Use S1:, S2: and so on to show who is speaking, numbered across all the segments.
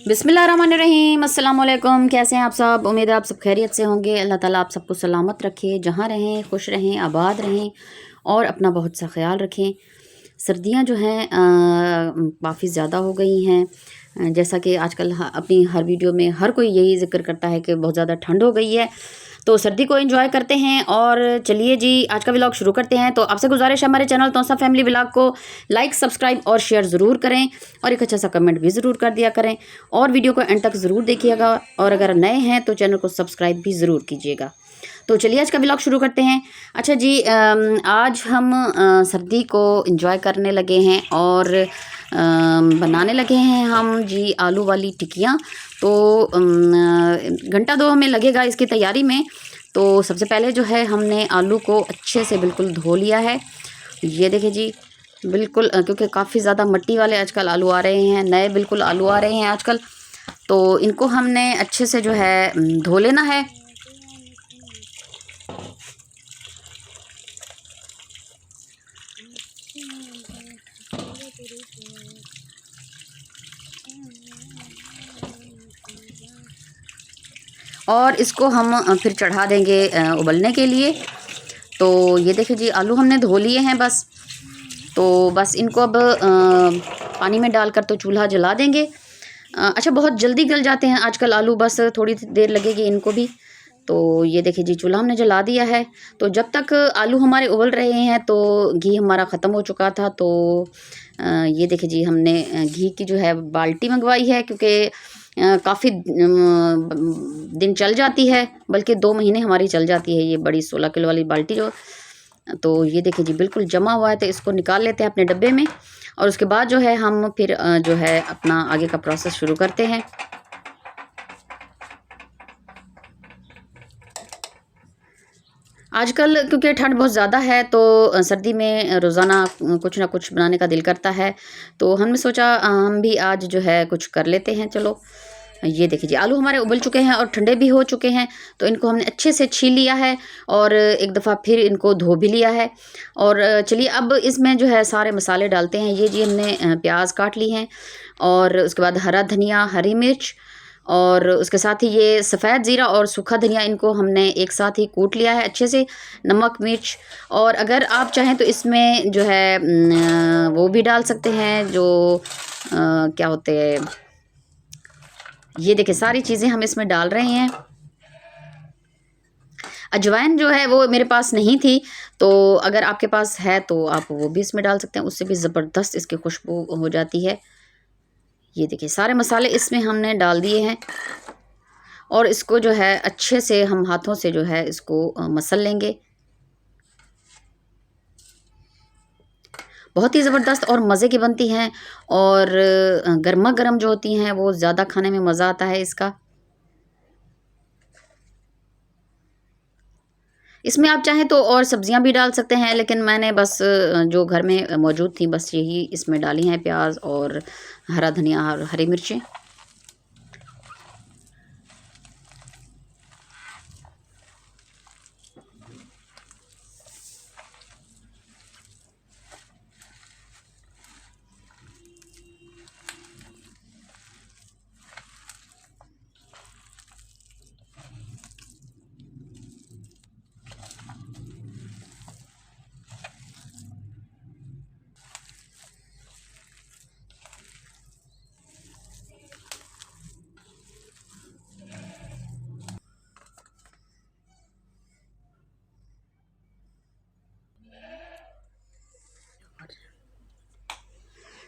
S1: बिस्मिल्लाहिर्रहमानिर्रहीम, अस्सलाम वालेकुम। कैसे हैं आप सब? उम्मीद है आप सब खैरियत से होंगे। अल्लाह ताला आप सबको सलामत रखे, जहाँ रहें खुश रहें, आबाद रहें और अपना बहुत सा ख्याल रखें। सर्दियाँ जो हैं काफ़ी ज़्यादा हो गई हैं। जैसा कि आजकल अपनी हर वीडियो में हर कोई यही ज़िक्र करता है कि बहुत ज़्यादा ठंड हो गई है, तो सर्दी को एंजॉय करते हैं। और चलिए जी, आज का व्लॉग शुरू करते हैं। तो आपसे गुजारिश है, हमारे चैनल तौसा फैमिली व्लॉग को लाइक, सब्सक्राइब और शेयर ज़रूर करें और एक अच्छा सा कमेंट भी ज़रूर कर दिया करें और वीडियो को एंड तक ज़रूर देखिएगा। और अगर नए हैं तो चैनल को सब्सक्राइब भी ज़रूर कीजिएगा। तो चलिए आज का व्लॉग शुरू करते हैं। अच्छा जी, आज हम सर्दी को एंजॉय करने लगे हैं और बनाने लगे हैं हम जी आलू वाली टिक्कियाँ। तो घंटा दो हमें लगेगा इसकी तैयारी में। तो सबसे पहले जो है हमने आलू को अच्छे से बिल्कुल धो लिया है। ये देखिए जी, बिल्कुल क्योंकि काफ़ी ज़्यादा मिट्टी वाले आजकल आलू आ रहे हैं, नए बिल्कुल आलू आ रहे हैं आजकल। तो इनको हमने अच्छे से जो है धो लेना है। और इसको हम फिर चढ़ा देंगे उबलने के लिए। तो ये देखिए जी, आलू हमने धो लिए हैं बस। तो बस इनको अब पानी में डालकर तो चूल्हा जला देंगे। अच्छा, बहुत जल्दी गल जाते हैं आजकल आलू, बस थोड़ी देर लगेगी इनको भी। तो ये देखिए जी, चूल्हा हमने जला दिया है। तो जब तक आलू हमारे उबल रहे हैं तो घी हमारा ख़त्म हो चुका था। तो ये देखिए जी, हमने घी की जो है बाल्टी मंगवाई है, क्योंकि काफ़ी दिन चल जाती है, बल्कि 2 महीने हमारी चल जाती है ये बड़ी 16 किलो वाली बाल्टी जो। तो ये देखिए जी, बिल्कुल जमा हुआ है। तो इसको निकाल लेते हैं अपने डब्बे में और उसके बाद जो है हम फिर जो है अपना आगे का प्रोसेस शुरू करते हैं। आजकल क्योंकि ठंड बहुत ज़्यादा है तो सर्दी में रोज़ाना कुछ ना कुछ बनाने का दिल करता है। तो हमने सोचा हम भी आज जो है कुछ कर लेते हैं। चलो, ये देखिए जी, आलू हमारे उबल चुके हैं और ठंडे भी हो चुके हैं। तो इनको हमने अच्छे से छील लिया है और एक दफ़ा फिर इनको धो भी लिया है। और चलिए अब इसमें जो है सारे मसाले डालते हैं। ये जी, हमने प्याज काट ली हैं और उसके बाद हरा धनिया, हरी मिर्च और उसके साथ ही ये सफ़ेद ज़ीरा और सूखा धनिया, इनको हमने एक साथ ही कूट लिया है अच्छे से। नमक, मिर्च और अगर आप चाहें तो इसमें जो है वो भी डाल सकते हैं जो क्या होते हैं, ये देखिए सारी चीज़ें हम इसमें डाल रहे हैं। अजवाइन जो है वो मेरे पास नहीं थी, तो अगर आपके पास है तो आप वो भी इसमें डाल सकते हैं, उससे भी ज़बरदस्त इसकी खुशबू हो जाती है। ये देखिए सारे मसाले इसमें हमने डाल दिए हैं और इसको जो है अच्छे से हम हाथों से जो है इसको मसल लेंगे। बहुत ही ज़बरदस्त और मज़े की बनती हैं और गर्मा गर्म जो होती हैं वो ज़्यादा खाने में मज़ा आता है इसका। इसमें आप चाहें तो और सब्जियां भी डाल सकते हैं, लेकिन मैंने बस जो घर में मौजूद थी बस यही इसमें डाली हैं, प्याज और हरा धनिया और हरी मिर्चें।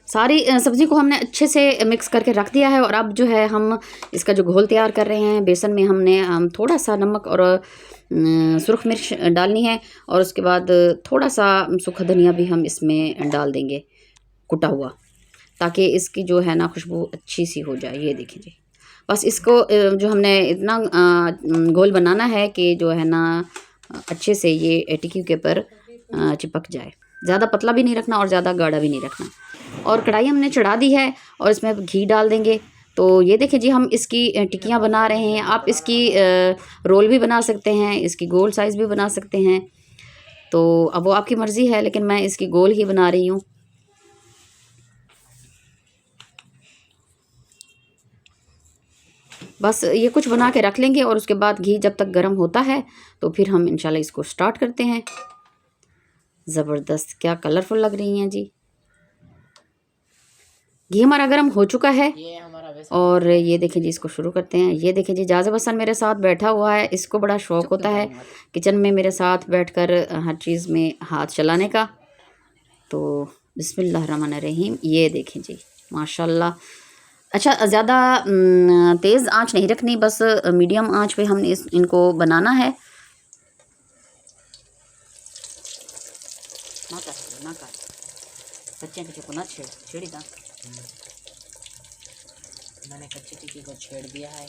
S1: सारी सब्ज़ी को हमने अच्छे से मिक्स करके रख दिया है और अब जो है हम इसका जो घोल तैयार कर रहे हैं बेसन में, हमने थोड़ा सा नमक और सुरख मिर्च डालनी है और उसके बाद थोड़ा सा सूखा धनिया भी हम इसमें डाल देंगे कुटा हुआ, ताकि इसकी जो है ना खुशबू अच्छी सी हो जाए। ये देखिए जी, बस इसको जो हमने इतना घोल बनाना है कि जो है ना अच्छे से ये टिक्की के ऊपर चिपक जाए। ज़्यादा पतला भी नहीं रखना और ज़्यादा गाढ़ा भी नहीं रखना। और कढ़ाई हमने चढ़ा दी है और इसमें घी डाल देंगे। तो ये देखिए जी, हम इसकी टिक्कियाँ बना रहे हैं। आप इसकी रोल भी बना सकते हैं, इसकी गोल साइज़ भी बना सकते हैं। तो अब वो आपकी मर्ज़ी है, लेकिन मैं इसकी गोल ही बना रही हूँ। बस ये कुछ बना के रख लेंगे और उसके बाद घी जब तक गर्म होता है तो फिर हम इंशाल्लाह इसको स्टार्ट करते हैं। ज़बरदस्त, क्या कलरफुल लग रही हैं जी। घी हमारा गर्म हो चुका है और ये देखें जी, इसको शुरू करते हैं। ये देखें जी, जाज़िब हसन मेरे साथ बैठा हुआ है। इसको बड़ा शौक़ होता है किचन में मेरे साथ बैठकर हर चीज़ में हाथ चलाने का। तो बिस्मिल्लाहिर्रहमानिर्रहीम, ये देखें जी माशाल्लाह। अच्छा, ज़्यादा तेज़ आंच नहीं रखनी, बस मीडियम आंच पे हम इनको बनाना है। ना कर कच्चे को ना छेड़ी था।
S2: मैंने कच्ची टिक्की को छेड़ दिया है।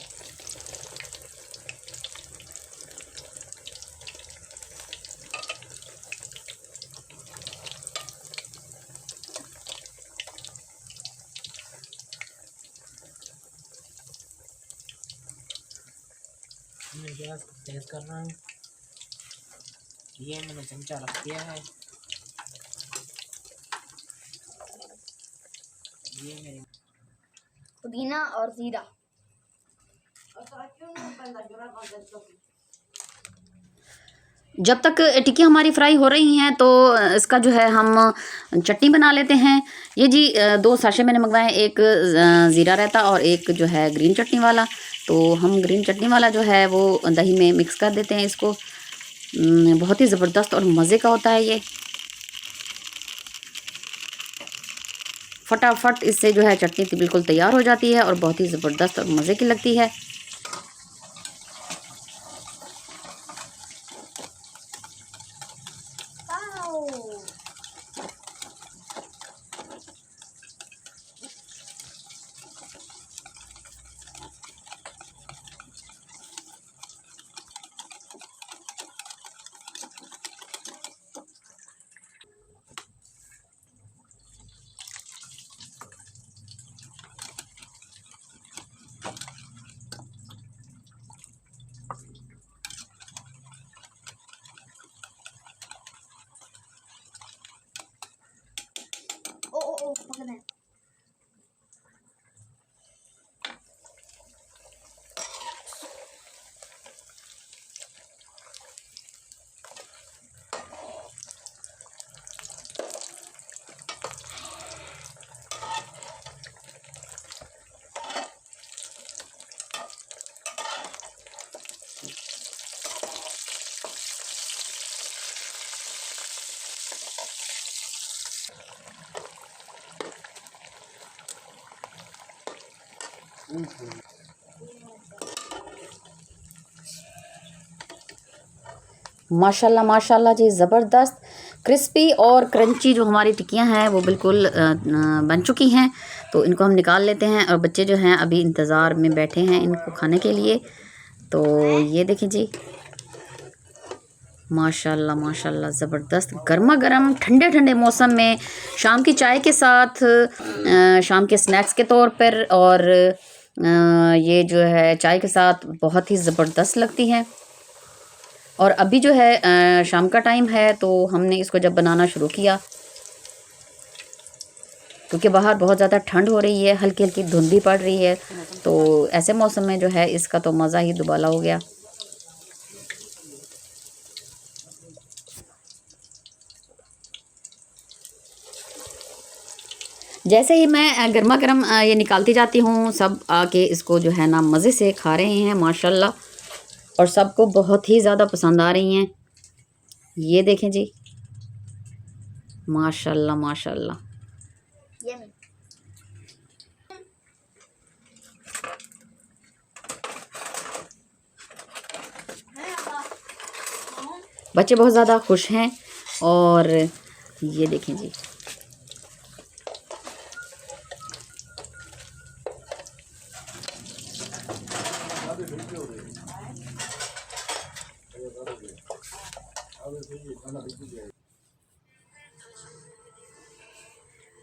S2: मैं गैस तेज कर रहा हूँ। ये मैंने चमचा रख दिया है। ये मेरी
S3: पुदीना और जीरा।
S1: जब तक टिक्की हमारी फ्राई हो रही हैं तो इसका जो है हम चटनी बना लेते हैं। ये जी 2 साशे मैंने मंगवाए, एक ज़ीरा रायता और एक जो है ग्रीन चटनी वाला। तो हम ग्रीन चटनी वाला जो है वो दही में मिक्स कर देते हैं इसको। बहुत ही ज़बरदस्त और मज़े का होता है ये। फटाफट इससे जो है चटनी बिल्कुल तैयार हो जाती है और बहुत ही ज़बरदस्त और मज़े की लगती है।
S3: ओ पकड़ना है।
S1: माशाल्लाह माशाल्लाह जी, ज़बरदस्त क्रिस्पी और क्रंची जो हमारी टिक्कियां हैं वो बिल्कुल बन चुकी हैं। तो इनको हम निकाल लेते हैं और बच्चे जो हैं अभी इंतज़ार में बैठे हैं इनको खाने के लिए। तो ये देखें जी, माशाल्लाह माशाल्लाह ज़बरदस्त, गर्मा गर्म ठंडे ठंडे मौसम में शाम की चाय के साथ, शाम के स्नैक्स के तौर पर और ये जो है चाय के साथ बहुत ही ज़बरदस्त लगती हैं। और अभी जो है शाम का टाइम है तो हमने इसको जब बनाना शुरू किया क्योंकि बाहर बहुत ज़्यादा ठंड हो रही है, हल्की हल्की धुंध भी पड़ रही है। तो ऐसे मौसम में जो है इसका तो मज़ा ही दुबाला हो गया। जैसे ही मैं गर्मा गर्म ये निकालती जाती हूँ, सब आके इसको जो है ना मज़े से खा रहे हैं माशाल्लाह, और सबको बहुत ही ज़्यादा पसंद आ रही हैं। ये देखें जी, माशाल्लाह माशाल्लाह। बच्चे बहुत ज़्यादा खुश हैं और ये देखें जी,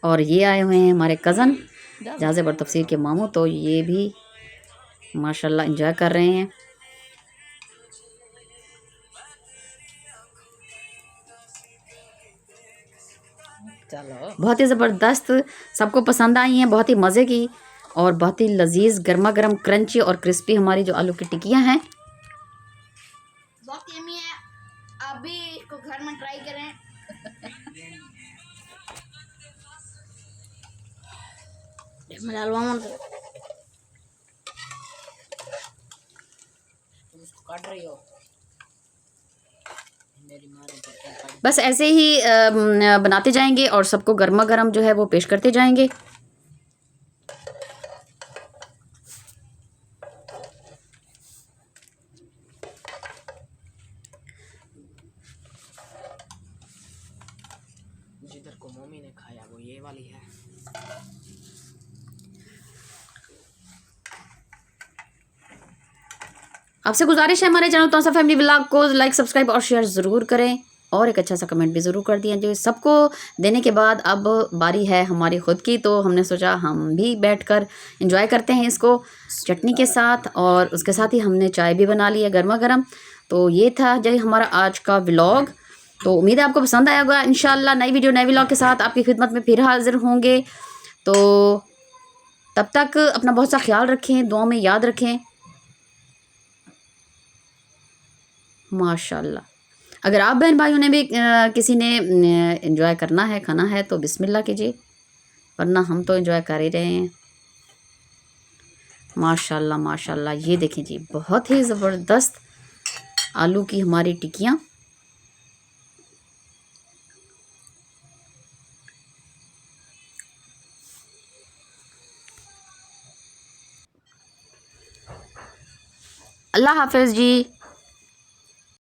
S1: और ये आए हुए हैं हमारे कज़न जाज़िब और तफसीर के मामू। तो ये भी माशाल्लाह एंजॉय कर रहे हैं।
S2: चलो
S1: बहुत ही ज़बरदस्त, सबको पसंद आई हैं, बहुत ही मज़े की। और बहुत ही लजीज गर्मा गर्म क्रंची और क्रिस्पी हमारी जो आलू की टिक्कियाँ हैं।
S3: बहुत यम्मी है, आप भी इसको घर में ट्राई करें।
S2: तुम उसको काट रही हो? मेरी माँ ने तो क्या काट
S1: बस ऐसे ही बनाते जाएंगे और सबको गर्मा गर्म जो है वो पेश करते जाएंगे।
S2: जिधर को मम्मी ने खाया वो ये वाली है।
S1: आपसे गुजारिश है हमारे चैनल तौसा फैमिली व्लॉग को लाइक सब्सक्राइब और शेयर ज़रूर करें और एक अच्छा सा कमेंट भी ज़रूर कर दिया। जो सबको देने के बाद अब बारी है हमारी ख़ुद की, तो हमने सोचा हम भी बैठकर एंजॉय करते हैं इसको चटनी के साथ, और उसके साथ ही हमने चाय भी बना ली है गर्मा गर्म। तो ये था जो हमारा आज का व्लॉग। तो उम्मीद है आपको पसंद आया होगा। इंशाल्लाह नई वीडियो नए व्लॉग के साथ आपकी खिदमत में फिर हाजिर होंगे। तो तब तक अपना बहुत सा ख्याल रखें, दुआ में याद रखें। माशाल्लाह। अगर आप बहन भाइयों ने भी किसी ने एंजॉय करना है, खाना है, तो बिस्मिल्लाह कीजिए, वरना हम तो एंजॉय कर ही रहे हैं। माशाल्लाह माशाल्लाह। ये देखें जी, बहुत ही ज़बरदस्त आलू की हमारी टिक्कियाँ। अल्लाह हाफ़िज़ जी।